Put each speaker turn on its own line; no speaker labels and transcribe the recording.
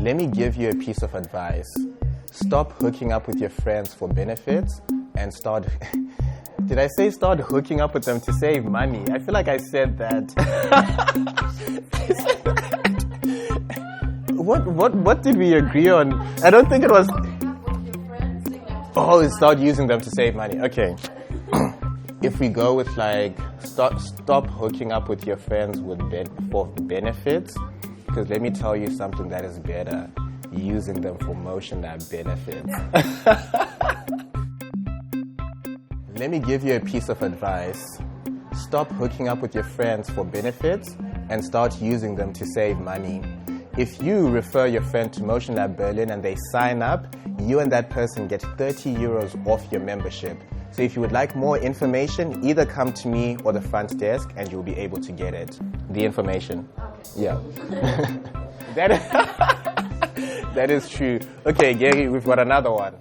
Let me give you a piece of advice. Stop hooking up with your friends for benefits and start... Did I say start hooking up with them to save money? I feel like I said that. What did we agree on? I don't think it was... Oh, start using them to save money. Okay. If we go with like, stop hooking up with your friends for benefits, because let me tell you something that is better. Using them for MotionLab benefits. Let me give you a piece of advice. Stop hooking up with your friends for benefits and start using them to save money. If you refer your friend to MotionLab.Berlin and they sign up, you and that person get 30 euros off your membership. So if you would like more information, either come to me or the front desk and you'll be able to get it. The information. Okay. Yeah. That is true. Okay, Gary, we've got another one.